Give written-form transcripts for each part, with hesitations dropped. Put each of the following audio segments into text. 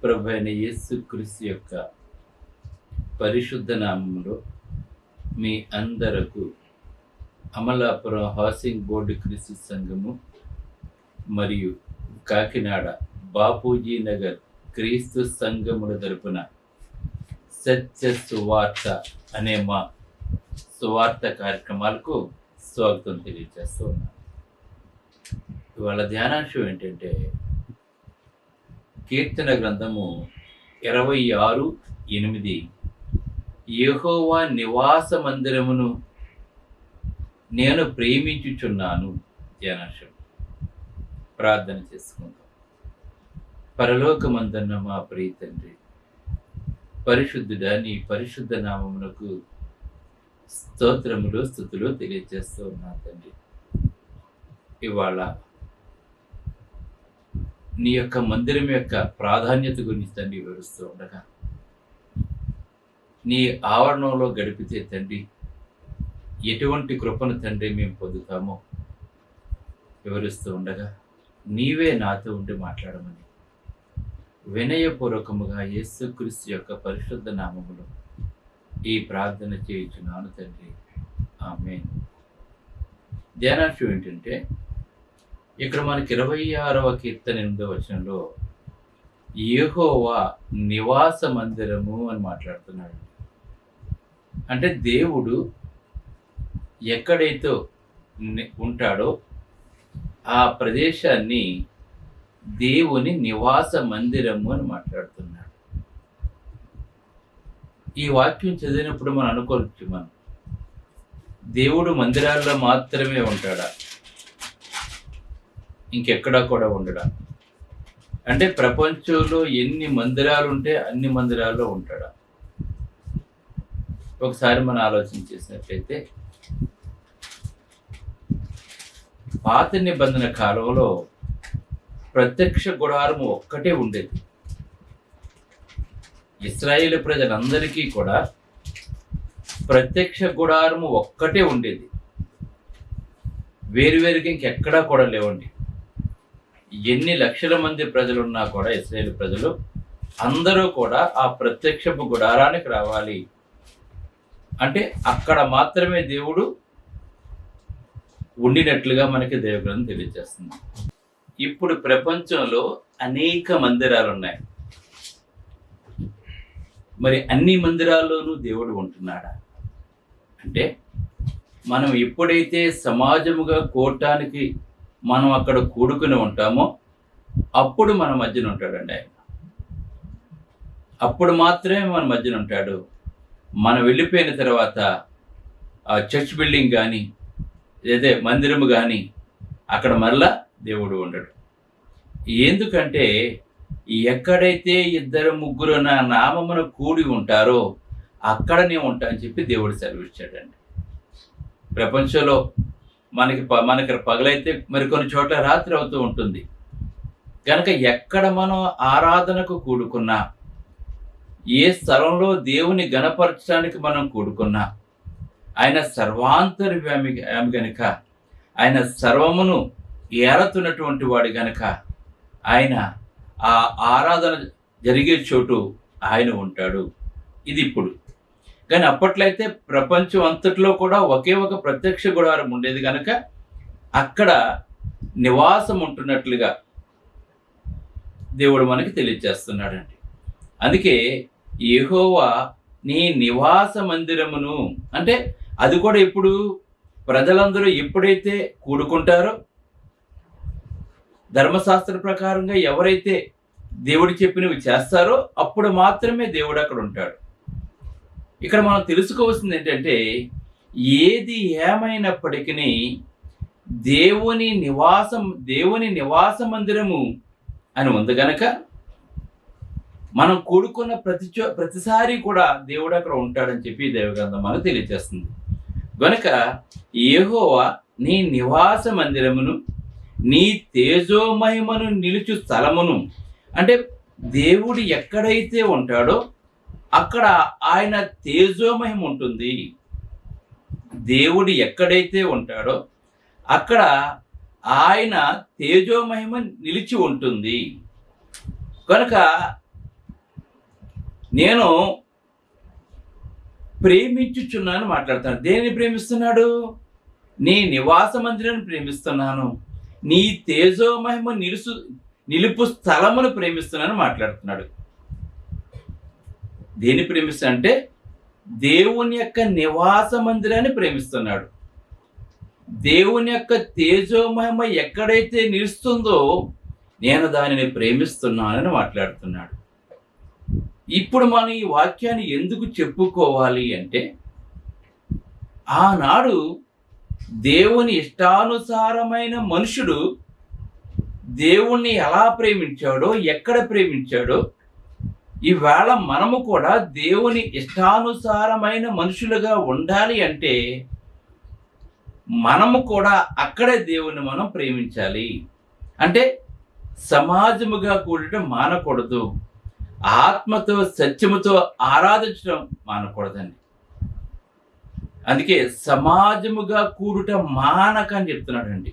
ప్రభువైన యేసుక్రీస్తు యొక్క పరిశుద్ధ నామములో మీ అందరకు అమలాపురం హౌసింగ్ బోర్డు క్రీస్తు సంఘము మరియు కాకినాడ బాపూజీ నగర్ క్రీస్తు సంఘముల తరపున సత్య సువార్త అనే మా సువార్త కార్యక్రమాలకు స్వాగతం తెలియజేస్తూ ఉన్నాను. ఇవాళ ధ్యానాంశం ఏంటంటే కీర్తన గ్రంథము 26:8 యెహోవా నివాస మందిరమును నేను ప్రేమించుచున్నాను. ధ్యానాంశం. ప్రార్థన చేసుకుందాం. పరలోకమందున్న మా ప్రియ తండ్రి, పరిశుద్ధుడా, నీ పరిశుద్ధ నామమునకు స్తోత్రములు స్తుతులు తెలియజేస్తూ ఉన్నా తండ్రి. ఇవాళ నీ యొక్క మందిరం యొక్క ప్రాధాన్యత గురించి తండ్రి వివరిస్తూ ఉండగా, నీ ఆవరణంలో గడిపితే తండ్రి ఎటువంటి కృపను తండ్రి మేము పొందుతామో వివరిస్తూ ఉండగా, నీవే నాతో ఉండి మాట్లాడమని వినయపూర్వకముగా యేసుక్రీస్తు యొక్క పరిశుద్ధ నామములో ఈ ప్రార్థన చేయుచున్నాను తండ్రి. ఆమేన్. ధ్యానాంశం ఏంటంటే, ఇక్కడ మనకి 26వ కీర్తన 8వ వచనంలో యెహోవా నివాస మందిరము అని మాట్లాడుతున్నాడు. అంటే దేవుడు ఎక్కడైతే ఉంటాడో ఆ ప్రదేశాన్ని దేవుని నివాస మందిరము అని మాట్లాడుతున్నాడు. ఈ వాక్యం చదివినప్పుడు మనం అనుకోవచ్చు, దేవుడు మందిరాల్లో మాత్రమే ఉంటాడా, ఇంకెక్కడా కూడా ఉండడా? అంటే ప్రపంచంలో ఎన్ని మందిరాలు ఉంటే అన్ని మందిరాల్లో ఉంటాడా? ఒకసారి మనం ఆలోచన చేసినట్లయితే, పాత నిబంధన కాలంలో ప్రత్యక్ష గుడారము ఒక్కటే ఉండేది. ఇశ్రాయేలు ప్రజలందరికీ కూడా ప్రత్యక్ష గుడారము ఒక్కటే ఉండేది. వేరువేరుగా ఇంకెక్కడా కూడా లేవండి. ఎన్ని లక్షల మంది ప్రజలున్నా కూడా ఇశ్రాయేలు ప్రజలు అందరూ కూడా ఆ ప్రత్యక్షపు గుడారానికి రావాలి అంటే అక్కడ మాత్రమే దేవుడు ఉండినట్లుగా మనకి దేవగ్రంథం తెలియజేస్తుంది. ఇప్పుడు ప్రపంచంలో అనేక మందిరాలు ఉన్నాయి. మరి అన్ని మందిరాల్లోనూ దేవుడు ఉంటున్నాడా అంటే, మనం ఎప్పుడైతే సమాజముగా కూడటానికి మనం అక్కడ కూడుకుని ఉంటామో అప్పుడు మన మధ్యన ఉంటాడండి ఆయన. అప్పుడు మాత్రమే మన మధ్యన ఉంటాడు. మనం వెళ్ళిపోయిన తర్వాత ఆ చర్చ్ బిల్డింగ్ కానీ లేదా మందిరము కానీ అక్కడ మరలా దేవుడు ఉండడు. ఎందుకంటే ఎక్కడైతే 2-3 నా నామమున కూడి ఉంటారో అక్కడనే ఉంటా అని చెప్పి దేవుడు సెలవిచ్చాడండి. ప్రపంచంలో మనకి పగలైతే మరికొన్ని చోట్ల రాత్రి అవుతూ ఉంటుంది. కనుక ఎక్కడ మనం ఆరాధనకు కూడుకున్నా, ఏ స్థలంలో దేవుని గణపరచడానికి మనం కూడుకున్నా, ఆయన సర్వాంతర్యామి గనుక, ఆయన సర్వమును ఏలతున్నటువంటి వాడు గనుక, ఆయన ఆ ఆరాధన జరిగే చోటు ఆయన ఉంటాడు. ఇది ఇప్పుడు. కానీ అప్పట్లో అయితే ప్రపంచం అంతట్లో కూడా ఒకే ఒక ప్రత్యక్ష గుడారం ఉండేది కనుక అక్కడ నివాసం ఉంటున్నట్లుగా దేవుడు మనకి తెలియజేస్తున్నాడండి. అందుకే యెహోవా నీ నివాస మందిరమును అంటే అది కూడా ఇప్పుడు ప్రజలందరూ ఎప్పుడైతే కూడుకుంటారో, ధర్మశాస్త్ర ప్రకారంగా ఎవరైతే దేవుడు చెప్పినవి చేస్తారో అప్పుడు మాత్రమే దేవుడు అక్కడ ఉంటాడు. ఇక్కడ మనం తెలుసుకోవాల్సింది ఏంటంటే, ఏది ఏమైనప్పటికీ దేవుని నివాస మందిరము అని ఉంది కనుక మనం కూడుకున్న ప్రతిసారి కూడా దేవుడు అక్కడ ఉంటాడని చెప్పి దేవగ్రంథం మనకు తెలియజేస్తుంది. కనుక యెహోవా నీ నివాస మందిరమును, నీ తేజోమహిమను నిలుచు స్థలమును అంటే దేవుడు ఎక్కడైతే ఉంటాడో అక్కడ ఆయన తేజోమహిమ ఉంటుంది. దేవుడు ఎక్కడైతే ఉంటాడో అక్కడ ఆయన తేజోమహిమ నిలిచి ఉంటుంది. కనుక నేను ప్రేమించుచున్నాను మాట్లాడుతున్నాడు. దేనిని ప్రేమిస్తున్నాడు? నీ నివాస మందిరాన్ని ప్రేమిస్తున్నాను, నీ తేజోమహిమ నిలుపు స్థలమును ప్రేమిస్తున్నాను మాట్లాడుతున్నాడు. దేన్ని ప్రేమిస్తున్నా అంటే దేవుని యొక్క నివాస మందిరాన్ని ప్రేమిస్తున్నాడు. దేవుని యొక్క తేజోమహిమ ఎక్కడైతే నిలుస్తుందో నేను దానిని ప్రేమిస్తున్నానని మాట్లాడుతున్నాడు. ఇప్పుడు మనం ఈ వాక్యాన్ని ఎందుకు చెప్పుకోవాలి అంటే, ఆనాడు దేవుని ఇష్టానుసారమైన మనుషుడు దేవుణ్ణి ఎలా ప్రేమించాడో, ఎక్కడ ప్రేమించాడో, ఈవేళ మనము కూడా దేవుని ఇష్టానుసారమైన మనుషులుగా ఉండాలి అంటే మనము కూడా అక్కడే దేవుణ్ణి మనం ప్రేమించాలి. అంటే సమాజముగా కూడటం మానకూడదు, ఆత్మతో సత్యముతో ఆరాధించడం మానకూడదండి. అందుకే సమాజముగా కూడుట మానక అని చెప్తున్నాడండి.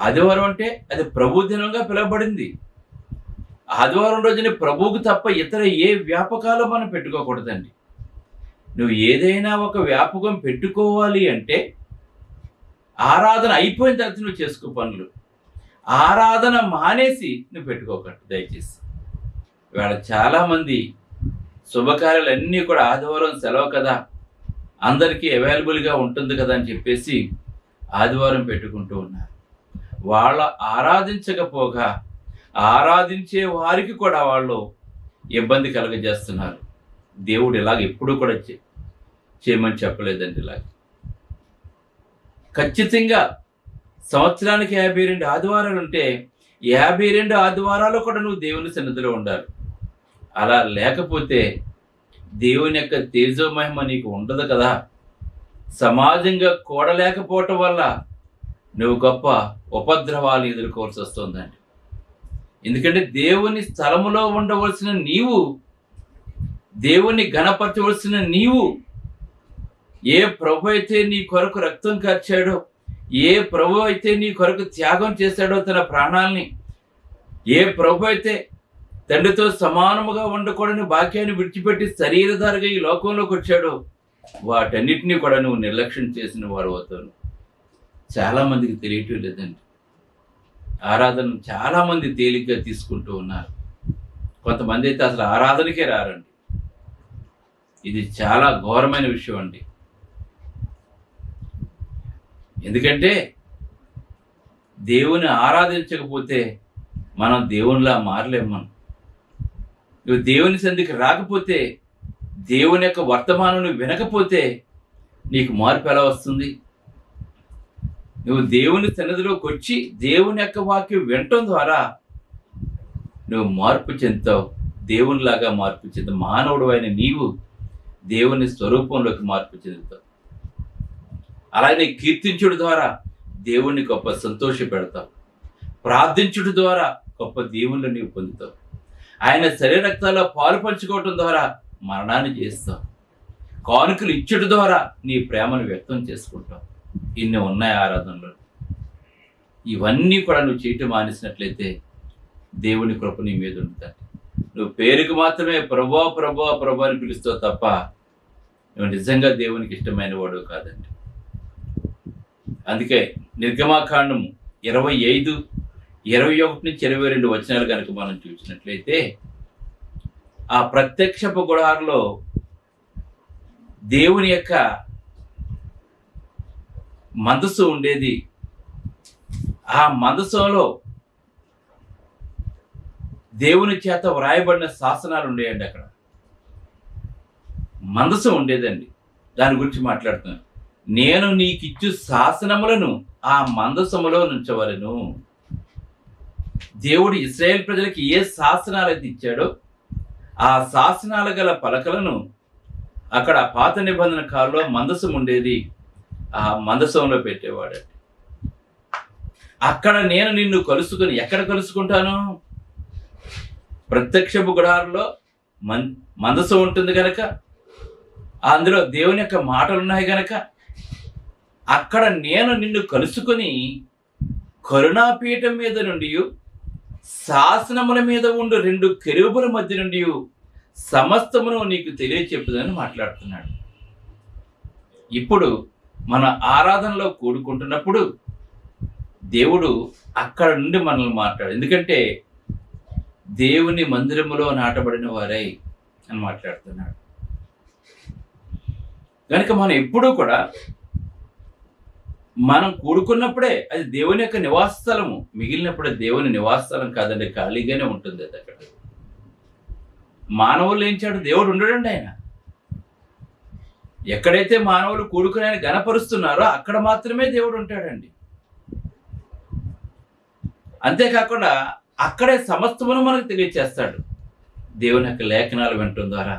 ఆదివారం అంటే అది ప్రభు దినంగా పిలువబడింది. ఆదివారం రోజున ప్రభువుకు తప్ప ఇతర ఏ వ్యాపకాలు మనం పెట్టుకోకూడదండి. నువ్వు ఏదైనా ఒక వ్యాపకం పెట్టుకోవాలి అంటే ఆరాధన అయిపోయిన తర్వాత నువ్వు చేసుకో పనులు. ఆరాధన మానేసి నువ్వు పెట్టుకోకూడదు దయచేసి. ఇవాళ చాలామంది శుభకార్యాలన్నీ కూడా ఆదివారం సెలవు కదా, అందరికీ అవైలబుల్గా ఉంటుంది కదా అని చెప్పేసి ఆదివారం పెట్టుకుంటూ ఉన్నారు. వాళ్ళ ఆరాధించకపోగా ఆరాధించే వారికి కూడా వాళ్ళు ఇబ్బంది కలగజేస్తున్నారు. దేవుడు ఇలాగ ఎప్పుడు కూడా చేయమని చెప్పలేదండి. ఇలాగ ఖచ్చితంగా సంవత్సరానికి 52 ఆదివారాలు ఉంటే 52 ఆదివారాలు కూడా నువ్వు దేవుని సన్నిధిలో ఉండాలి. అలా లేకపోతే దేవుని యొక్క తేజోమహిమ నీకు ఉండదు కదా. సమాజంగా కూడలేకపోవటం వల్ల నువ్వు గొప్ప ఉపద్రవాలు ఎదుర్కోవాల్సి వస్తుందండి. ఎందుకంటే దేవుని స్థలములో ఉండవలసిన నీవు, దేవుని ఘనపరచవలసిన నీవు, ఏ ప్రభు అయితే నీ కొరకు రక్తం కార్చాడో, ఏ ప్రభు అయితే నీ కొరకు త్యాగం చేశాడో తన ప్రాణాల్ని, ఏ ప్రభు అయితే తండ్రితో సమానముగా ఉండకూడని భాగ్యాన్ని విడిచిపెట్టి శరీరధారిగా ఈ లోకంలోకి వచ్చాడో, వాటన్నిటినీ కూడా నువ్వు నిర్లక్ష్యం చేసిన వారు అవుతాను. చాలామందికి తెలియటం లేదండి. ఆరాధన చాలామంది తేలిగ్గా తీసుకుంటూ ఉన్నారు. కొంతమంది అయితే అసలు ఆరాధనకే రారండి. ఇది చాలా ఘోరమైన విషయం అండి. ఎందుకంటే దేవుని ఆరాధించకపోతే మనం దేవునిలా మారలేము. నువ్వు దేవుని సన్నిధికి రాకపోతే, దేవుని యొక్క వర్తమానం వినకపోతే నీకు మార్పు ఎలా వస్తుంది? నువ్వు దేవుని సన్నిధిలోకి వచ్చి దేవుని యొక్క వాక్యం వినటం ద్వారా నువ్వు మార్పు చెందుతావు. దేవునిలాగా మార్పు చెందుతావు. మానవుడు అయిన నీవు దేవుని స్వరూపంలోకి మార్పు చెందుతావు. అలాగే కీర్తించుడు ద్వారా దేవుణ్ణి గొప్ప సంతోష పెడతావు. ప్రార్థించుడు ద్వారా గొప్ప దేవుళ్ళు నీవు పొందుతావు. ఆయన శరీరక్తాల్లో పాలు పంచుకోవటం ద్వారా మరణాన్ని చేస్తావు. కానుకలు ఇచ్చుడు ద్వారా నీ ప్రేమను వ్యక్తం చేసుకుంటావు. ఇన్ని ఉన్నాయి ఆరాధనలు. ఇవన్నీ కూడా నువ్వు చేయటం మానేసినట్లయితే దేవుని కృప నీ మీద ఉంటుంది. నువ్వు పేరుకు మాత్రమే ప్రభువా ప్రభువా ప్రభు అని పిలుస్తావు తప్ప నువ్వు నిజంగా దేవునికి ఇష్టమైన వాడు కాదండి. అందుకే నిర్గమాకాండము 25, 21 నుంచి 22 వచనాలు కనుక మనం చూసినట్లయితే, ఆ ప్రత్యక్షపు గుడారంలో దేవుని యొక్క మందసం ఉండేది. ఆ మందసంలో దేవుని చేత వ్రాయబడిన శాసనాలు ఉండేయండి. అక్కడ మందసం ఉండేదండి. దాని గురించి మాట్లాడుతున్నాను. నేను నీకిచ్చు శాసనములను ఆ మందసములో నుంచవలెను. దేవుడు ఇశ్రాయేల్ ప్రజలకి ఏ శాసనాలు అయితే ఇచ్చాడో ఆ శాసనాలు గల పలకలను అక్కడ పాత నిబంధన కాలంలో మందసం ఉండేది. ఆ మందసంలో పెట్టేవాడండి. అక్కడ నేను నిన్ను కలుసుకుని, ఎక్కడ కలుసుకుంటాను? ప్రత్యక్షపు గుడారంలో మందసం ఉంటుంది కనుక, అందులో దేవుని యొక్క మాటలు ఉన్నాయి కనుక అక్కడ నేను నిన్ను కలుసుకొని కరుణాపీఠం మీద నుండి శాసనముల మీద ఉండు 2 కెరూబుల మధ్య నుండి సమస్తమును నీకు తెలియచెప్పుదని మాట్లాడుతున్నాడు. ఇప్పుడు మన ఆరాధనలో కూడుకుంటున్నప్పుడు దేవుడు అక్కడ నుండి మనల్ని మాట్లాడు. ఎందుకంటే దేవుని మందిరములో నాటబడిన వారై అని మాట్లాడుతున్నాడు. కనుక మనం ఎప్పుడూ కూడా మనం కూడుకున్నప్పుడే అది దేవుని యొక్క నివాస స్థలము. మిగిలినప్పుడు దేవుని నివాస స్థలం కాదండి, ఖాళీగానే ఉంటుంది అది. అక్కడ మానవులు ఏంచాడు, దేవుడు ఉండడండి. ఆయన ఎక్కడైతే మానవులు కూడుకుని ఆయన గణపరుస్తున్నారో అక్కడ మాత్రమే దేవుడు ఉంటాడండి. అంతేకాకుండా అక్కడే సమస్తమును మనకు తెలియచేస్తాడు. దేవుని యొక్క లేఖనాలు వినటం ద్వారా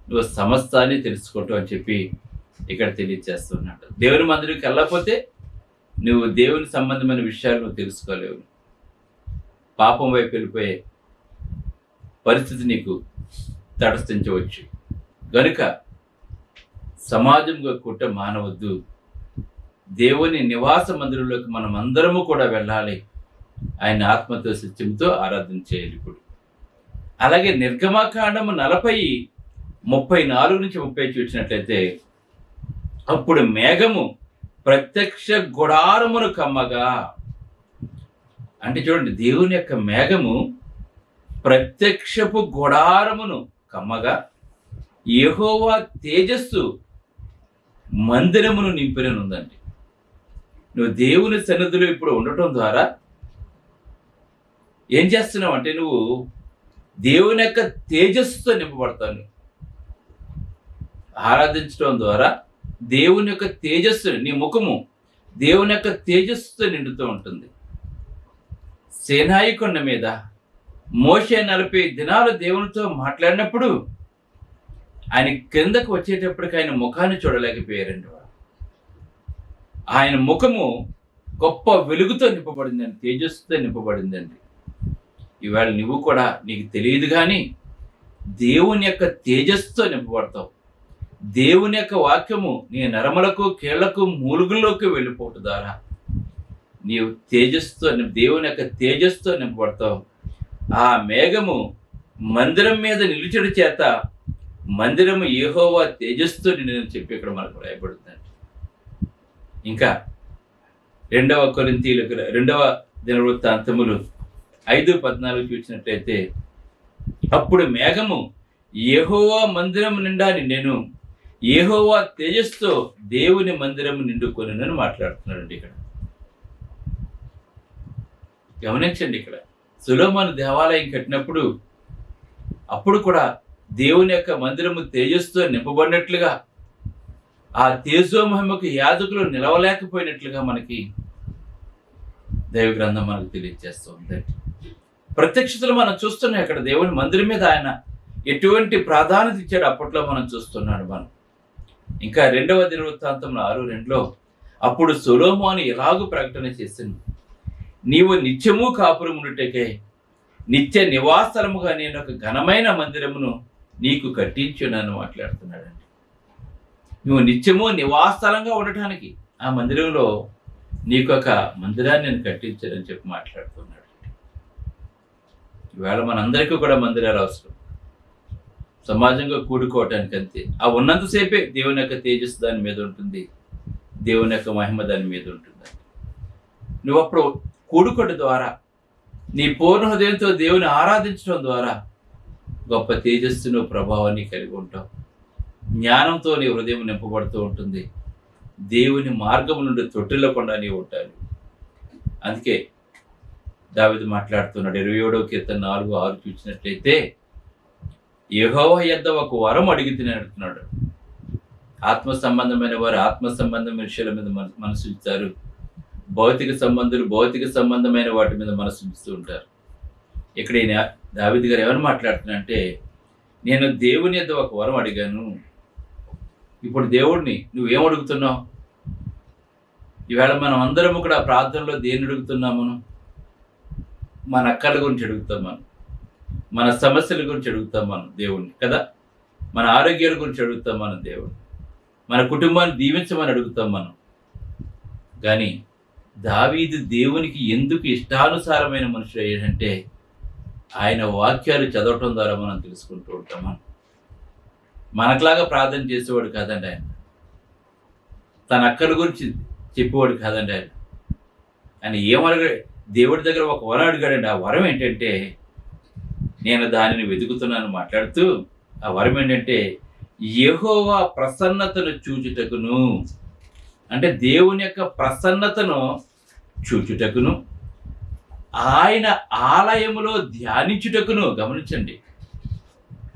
నువ్వు సమస్తాన్ని తెలుసుకుంటావు అని చెప్పి ఇక్కడ తెలియచేస్తున్నాడు. దేవుని మందిరికి వెళ్ళకపోతే నువ్వు దేవుని సంబంధమైన విషయాలు నువ్వు తెలుసుకోలేవు. పాపం వైపు వెళ్ళిపోయే పరిస్థితి నీకు తటస్థించవచ్చు. గనుక సమాజంగా కుట్ట మానవద్దు. దేవుని నివాస మందిరంలోకి మనం అందరము కూడా వెళ్ళాలి. ఆయన ఆత్మతో సత్యంతో ఆరాధన చేయాలి. ఇప్పుడు అలాగే నిర్గమకాండము 40:34-30 చూసినట్లయితే, అప్పుడు మేఘము ప్రత్యక్ష గుడారమును కమ్మగా, అంటే చూడండి, దేవుని యొక్క మేఘము ప్రత్యక్షపు గుడారమును కమ్మగా యెహోవా తేజస్సు మందిరమును నింపిననుందండి. నువ్వు దేవుని సన్నిధిలో ఇప్పుడు ఉండటం ద్వారా ఏం చేస్తున్నావు అంటే నువ్వు దేవుని యొక్క తేజస్సుతో నింపబడతావు. ఆరాధించడం ద్వారా దేవుని యొక్క తేజస్సు, నీ ముఖము దేవుని యొక్క తేజస్సుతో నిండుతూ ఉంటుంది. సీనాయి కొండ మీద మోషే 40 దినాలు దేవునితో మాట్లాడినప్పుడు ఆయన క్రిందకు వచ్చేటప్పటికి ఆయన ముఖాన్ని చూడలేకపోయారండి. ఆయన ముఖము గొప్ప వెలుగుతో నింపబడిందండి, తేజస్సుతో నింపబడిందండి. ఇవాళ నువ్వు కూడా నీకు తెలియదు కానీ దేవుని యొక్క తేజస్సుతో నింపబడతావు. దేవుని యొక్క వాక్యము నీ నరములకు, కీళ్లకు, మూలుగుల్లోకి వెళ్ళిపోవటం ద్వారా నీవు తేజస్సుతో, దేవుని యొక్క తేజస్సుతో నింపబడతావు. ఆ మేఘము మందిరం మీద నిలుచుడి చేత మందిరము యెహోవా తేజస్సుతో నిండినని చెప్పి ఇక్కడ మనకు రాయబడుతుంది. ఇంకా 2వ కొరింథీయులకు 2వ దినవృత్తాంతములు 5:14 చూసినట్లయితే, అప్పుడు మేఘము యెహోవా మందిరం నిండా నిండెను, యెహోవా తేజస్సుతో దేవుని మందిరము నిండుకొనెనని మాట్లాడుతున్నాడండి. ఇక్కడ గమనించండి, ఇక్కడ సొలొమోను దేవాలయం కట్టినప్పుడు అప్పుడు కూడా దేవుని యొక్క మందిరము తేజస్సుతో నింపబడినట్లుగా, ఆ తేజోమహిమకు యాజకులు నిలవలేకపోయినట్లుగా మనకి దైవ గ్రంథం మనకు తెలియజేస్తూ ఉందండి. ప్రత్యక్షతలు మనం చూస్తున్నాం. ఇక్కడ దేవుని మందిరం మీద ఆయన ఎటువంటి ప్రాధాన్యత ఇచ్చాడు అప్పట్లో మనం చూస్తున్నాడు. మనం ఇంకా 2వ దినవృత్తాంతంలో 6:2 అప్పుడు సొలొమోను ఇలాగూ ప్రకటన చేసింది, నీవు నిత్యము కాపురముండుటకే నిత్య నివాసముగా నేను ఒక ఘనమైన మందిరమును నీకు కట్టించునని మాట్లాడుతున్నాడండి. నువ్వు నిత్యము నివాసస్థలంగా ఉండటానికి ఆ మందిరంలో నీకు ఒక మందిరాన్ని నేను కట్టించానని చెప్పి మాట్లాడుతున్నాడు. ఈవేళ మనందరికీ కూడా మందిరాలు అవసరం, సమాజంగా కూడుకోవటానికి. అంతే. ఆ ఉన్నంతసేపే దేవుని యొక్క తేజస్సు దాని మీద ఉంటుంది, దేవుని యొక్క మహిమ దాని మీద ఉంటుంది. నువ్వు అప్పుడు కూడుకోవడం ద్వారా, నీ పూర్ణ హృదయంతో దేవుని ఆరాధించడం ద్వారా గొప్ప తేజస్సును, ప్రభావాన్ని కలిగి ఉంటావు. జ్ఞానంతో నీ హృదయం నింపబడుతూ ఉంటుంది. దేవుని మార్గం నుండి తొట్టిల్లకుండా నీవు ఉంటావు. అందుకే దావీదు మాట్లాడుతున్నాడు 27వ కీర్తన 4:6 చూసినట్లయితే, యెహోవా యొద్ద ఒక వరం అడిగితేనే అంటున్నాడు. ఆత్మ సంబంధమైన వారు ఆత్మ సంబంధమైన విషయాల మీద మనసు ఇస్తారు, భౌతిక సంబంధమైన వాటి మీద మనసు ఉంచుతూ ఉంటారు. ఇక్కడ ఈయన దావీదు గారు ఎవరు మాట్లాడుతున్నారంటే, నేను దేవుని యొద్ద ఒక వరం అడిగాను. ఇప్పుడు దేవుడిని నువ్వేం అడుగుతున్నావు? ఈవేళ మనం అందరం కూడా ప్రార్థనలో దేన్ని అడుగుతున్నాము? మన అక్కల గురించి అడుగుతాం, మన సమస్యల గురించి అడుగుతాం మనం దేవుణ్ణి కదా. మన ఆరోగ్యాల గురించి అడుగుతాం మనం దేవుణ్ణి, మన కుటుంబాన్ని దీవించమని అడుగుతాం మనం. కానీ దావీదు దేవునికి ఎందుకు ఇష్టానుసారమైన మనుషుడు అయ్యాడంటే, ఆయన వాక్యాలు చదవటం ద్వారా మనం తెలుసుకుంటూ ఉంటాం. మనకులాగా ప్రార్థన చేసేవాడు కాదండి ఆయన. తన అక్కల గురించి చెప్పేవాడు కాదండి ఆయన. ఆయన ఏమడగాడు, దేవుడి దగ్గర ఒక వరం అడిగాడండి. ఆ వరం ఏంటంటే, నేను దానిని వెతుకుతున్నాను మాట్లాడుతూ, ఆ వరం ఏంటంటే యెహోవా ప్రసన్నతను చూచుటకును, అంటే దేవుని యొక్క ప్రసన్నతను చూచుటకును, ఆయన ఆలయములో ధ్యానించుటకును. గమనించండి,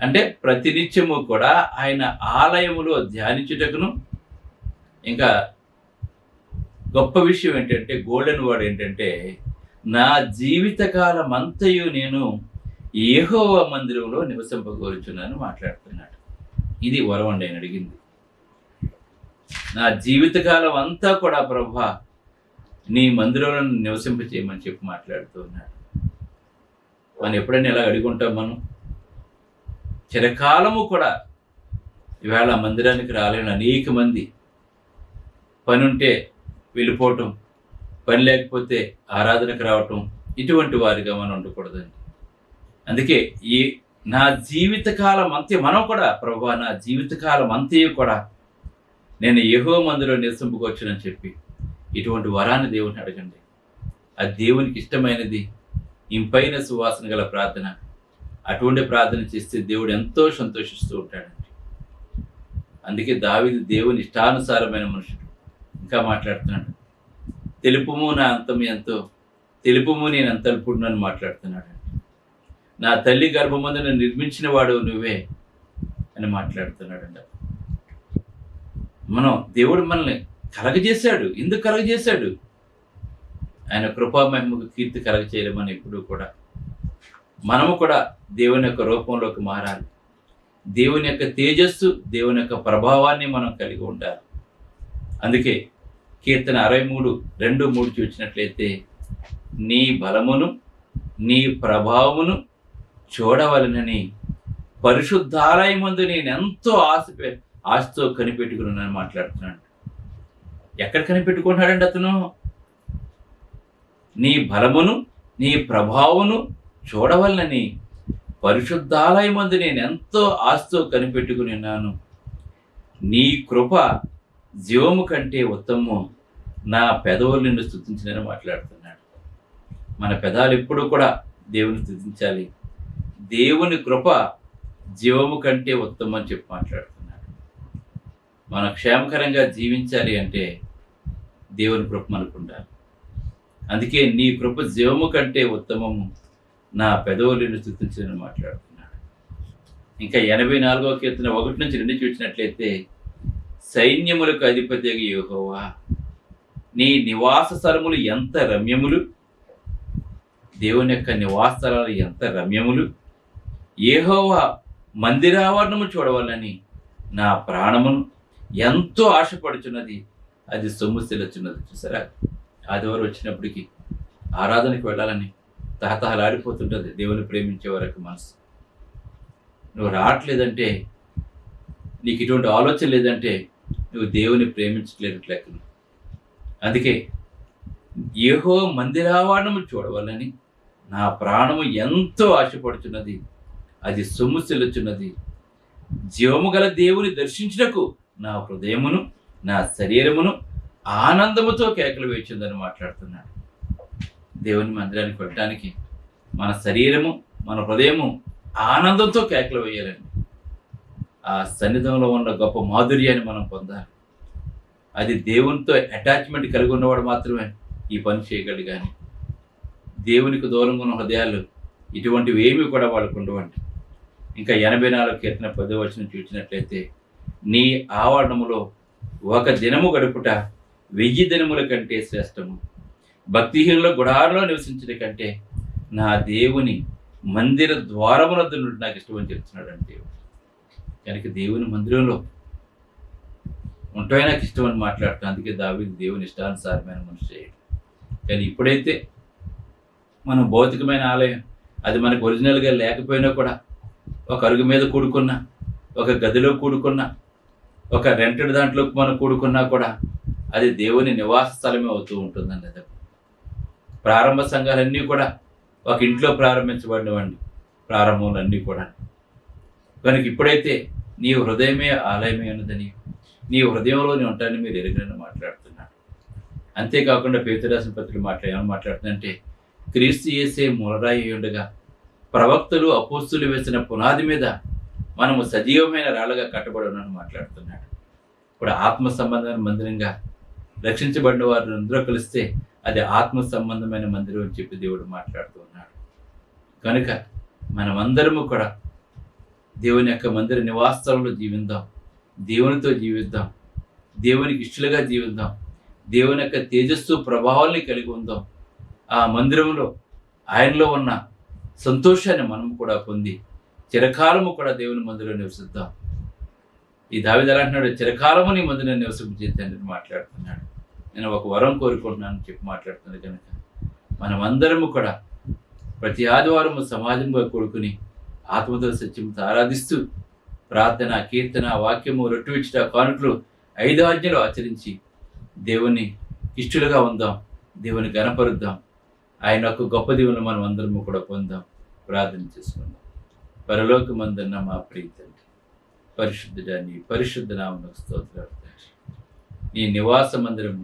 అంటే ప్రతినిత్యము కూడా ఆయన ఆలయములో ధ్యానించుటకును. ఇంకా గొప్ప విషయం ఏంటంటే, గోల్డెన్ వర్డ్ ఏంటంటే, నా జీవితకాలం అంతయు నేను యెహోవా మందిరంలో నివసింపగోరుచున్నాను మాట్లాడుతున్నాడు. ఇది వరం అండి ఆయన అడిగింది. నా జీవితకాలం అంతా కూడా ప్రభువా నీ మందిరంలో నివసింప చేయమని చెప్పి మాట్లాడుతూ ఉన్నాడు. మనం ఎప్పుడైనా ఇలా అడుగుంటాం? మనం చిరకాలము కూడా ఈవేళ మందిరానికి రాలేని అనేక మంది పని ఉంటే వెళ్ళిపోవటం, పని లేకపోతే ఆరాధనకు రావటం, ఇటువంటి వారిగా మనం ఉండకూడదండి. అందుకే ఈ నా జీవితకాలం అంతే మనం కూడా ప్రభువా నా జీవితకాలం అంతే కూడా నేను యెహోవా మందిరంలో నివసింపుకొచ్చునని చెప్పి ఇటువంటి వరాన్ని దేవుని అడగండి. అది దేవునికి ఇష్టమైనది, ఇంపైన సువాసన గల ప్రార్థన. అటువంటి ప్రార్థన చేస్తే దేవుడు ఎంతో సంతోషిస్తూ ఉంటాడండి. అందుకే దావీదు దేవుని ఇష్టానుసారమైన మనుషుడు. ఇంకా మాట్లాడుతున్నాడు, తెలుపుము నా అంతం ఎంతో, తెలుపుము నేను ఎంత అల్పుడునని మాట్లాడుతున్నాడు. నా తల్లి గర్భమందు నన్ను నిర్మించిన వాడు నువ్వే అని మాట్లాడుతున్నాడండి. దేవుడు మనల్ని కలగజేశాడు. ఎందుకు కలగజేశాడు? ఆయన కృపామహిమకు కీర్తి కలగచేయమని. ఎప్పుడు కూడా మనము కూడా దేవుని యొక్క రూపంలోకి మారాలి. దేవుని యొక్క తేజస్సు, దేవుని యొక్క ప్రభావాన్ని మనం కలిగి ఉండాలి. అందుకే కీర్తన 63:2-3 చూసినట్లయితే, నీ బలమును నీ ప్రభావమును చూడవలనని పరిశుద్ధాలయమందు నేను ఎంతో ఆశతో కనిపెట్టుకున్నానని మాట్లాడుతున్నాడు. ఎక్కడ కనిపెట్టుకుంటున్నాడండి అతను? నీ బలమును నీ ప్రభావమును చూడవలనని పరిశుద్ధాలయమందు నేను ఎంతో ఆశతో కనిపెట్టుకుని ఉన్నాను. నీ కృప జీవము కంటే ఉత్తమము, నా పెదవులు నిన్ను స్తుతించినని మాట్లాడుతున్నాడు. మన పెదాలు ఎప్పుడు కూడా దేవుని స్తుతించాలి. దేవుని కృప జీవము కంటే ఉత్తమం అని చెప్పి మాట్లాడుతున్నాడు. మనం క్షేమకరంగా జీవించాలి అంటే దేవుని కృప మనకు ఉండాలి. అందుకే నీ కృప జీవము కంటే ఉత్తమము, నా పెదవులు నిన్ను స్తుతించినని మాట్లాడుతున్నాడు. ఇంకా 84వ కీర్తన 1-2 చూసినట్లయితే, సైన్యములకు అధిపతి యెహోవా, నీ నివాస స్థలములు ఎంత రమ్యములు, దేవుని యొక్క నివాస స్థలాలు ఎంత రమ్యములు. యెహోవా మందిరావరణము చూడవాలని నా ప్రాణమును ఎంతో ఆశపడుచున్నది, అది సొమ్ముసిల్లుచున్నది. చూసారా, ఆదివారం వచ్చినప్పటికీ ఆరాధనకు వెళ్ళాలని తహతహలాడిపోతుంటుంది దేవుని ప్రేమించే వరకు మనసు. నువ్వు రావట్లేదంటే, నీకు ఇటువంటి ఆలోచన లేదంటే నువ్వు దేవుని ప్రేమించట్లేదు లెక్కను. అందుకే యెహోవా మందిరావరణము చూడవాలని నా ప్రాణము ఎంతో ఆశపడుచున్నది, అది సొమ్ముసిల్లుచున్నది. జీవము గల దేవుని దర్శించుటకు నా హృదయమును నా శరీరమును ఆనందముతో కేకలు వేయించిందని మాట్లాడుతున్నాడు. దేవుని మందిరానికి వెళ్ళడానికి మన శరీరము మన హృదయము ఆనందంతో కేకలు వేయాలండి. ఆ సన్నిధంలో ఉన్న గొప్ప మాధుర్యాన్ని మనం పొందాలి. అది దేవునితో అటాచ్మెంట్ కలిగి ఉన్నవాడు మాత్రమే ఈ పని చేయగలడు. కానీ దేవునికి దూరంగా ఉన్న హృదయాలు ఇటువంటివి ఏమీ కూడా వాళ్ళకు ఉండవండి. ఇంకా 84 కీర్తన 10వ వచనం చూసినట్లయితే, నీ ఆవరణములో ఒక దినము గడుపుట 1000 దినముల కంటే శ్రేష్టము, భక్తిహీనుల గుడారంలో నివసించడం కంటే నా దేవుని మందిర ద్వారమునద్దు నుండి నాకు ఇష్టమని చెప్తున్నాడు అంటే దేవుడు. కనుక దేవుని మందిరంలో ఉంటాయి నాకు ఇష్టం అని మాట్లాడుతాను. అందుకే దావీదు దేవుని ఇష్టానుసారమైన మనిషి చేయడు. కానీ ఇప్పుడైతే మనం భౌతికమైన ఆలయం, అది మనకు ఒరిజినల్గా లేకపోయినా కూడా, ఒక అరుగు మీద కూడుకున్నా, ఒక గదిలో కూడుకున్నా, ఒక రెంటెడ్ దాంట్లో మనం కూడుకున్నా కూడా అది దేవుని నివాస స్థలమే అవుతూ ఉంటుందండి. అది ప్రారంభ సంఘాలన్నీ కూడా ఒక ఇంట్లో ప్రారంభించబడినవండి ప్రారంభములన్నీ కూడా. కనుక ఇప్పుడైతే నీ హృదయమే ఆలయమే ఉన్నదని, నీ హృదయంలోనే ఉంటానని మీరు ఎరుగనని మాట్లాడుతున్నాడు. అంతేకాకుండా పేతురు రాసిన పత్రిక ఏమని మాట్లాడుతుందంటే, క్రీస్తు యేసే మూలరాయి ఉండగా ప్రవక్తలు అపోస్తులు వేసిన పునాది మీద మనము సజీవమైన రాళ్ళగా కట్టబడి ఉన్నామని మాట్లాడుతున్నాడు. ఇప్పుడు ఆత్మ సంబంధమైన మందిరంగా రక్షించబడిన వారు అందరూ కలిస్తే అది ఆత్మ సంబంధమైన మందిరం అని చెప్పి దేవుడు మాట్లాడుతూ ఉన్నాడు. కనుక మనమందరము కూడా దేవుని యొక్క మందిర నివాసాలలో జీవిద్దాం, దేవునితో జీవిద్దాం, దేవునికి ఇష్టలుగా జీవిద్దాం, దేవుని యొక్క తేజస్సు ప్రభావాల్ని కలిగి ఉందాం. ఆ మందిరంలో ఆయనలో ఉన్న సంతోషాన్ని మనం కూడా పొంది చిరకాలము కూడా దేవుని మందిరంలో నివసిద్దాం. ఈ దావీదు ఎలా అంటున్నాడు, చిరకాలము నీ మందిరంలో నివసింపజేద్దాన్ని మాట్లాడుతున్నాడు. నేను ఒక వరం కోరుకుంటున్నాను చెప్పి మాట్లాడుతున్నాను. కనుక మనమందరము కూడా ప్రతి ఆదివారము సమాజంగా కూడుకుని ఆత్మతో సత్యంతో ఆరాధిస్తూ ప్రార్థన, కీర్తన, వాక్యము, రొట్టె విచ్చుట, కానుకలు 5 ఆజ్ఞలు ఆచరించి దేవుని ఇష్టలుగా ఉందాం, దేవుని గణపరుద్దాం. ఆయన యొక్క గొప్ప దీవెనలు మనం అందరము కూడా పొందాం. ప్రార్థన చేసుకుందాం. పరలోకమందున్న మా ప్రియ తండ్రి, పరిశుద్ధుడా నీ పరిశుద్ధ నామమునకు స్తోత్రాలు తండ్రి. నీ నివాస మందిరము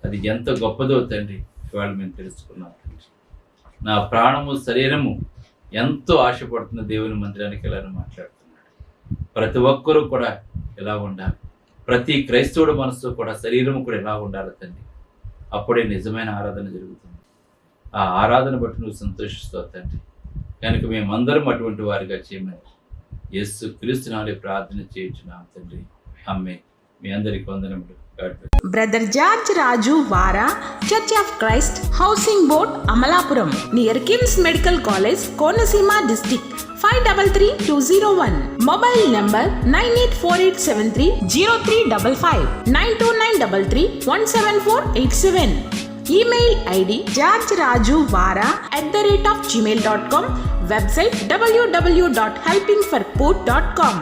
అది ఎంత గొప్పదో తండ్రి ఇవాళ మేము తెలుసుకున్నాం తండ్రి. నా ప్రాణము శరీరము ఎంతో ఆశపడుతున్న దేవుని మందిరానికి ఎలా మాట్లాడుతున్నాడు. ప్రతి ఒక్కరూ కూడా ఎలా ఉండాలి, ప్రతి క్రైస్తవుడు మనసు కూడా శరీరము కూడా ఎలా ఉండాలి తండ్రి. అప్పుడే నిజమైన ఆరాధన జరుగుతుంది. ఆ ఆరాధన బట్టి నువ్వు సంతోషిస్తావు తండ్రి. కనుక మేమందరం అటువంటి వారిగా చేయమని యేసు క్రీస్తు నామములో ప్రార్థన చేయించున్నాం తండ్రి. ఆమేన్. మీ అందరికీ వందనములు. బ్రదర్ జార్జ్ రాజు వారా, church of Christ, housing board, Amalapuram, near KIMS medical college, Konaseema district, 533201. Mobile number 9848730355, 92933174887. Email ID georgerajuvara@gmail.com. Website www.helpingforpoor.com.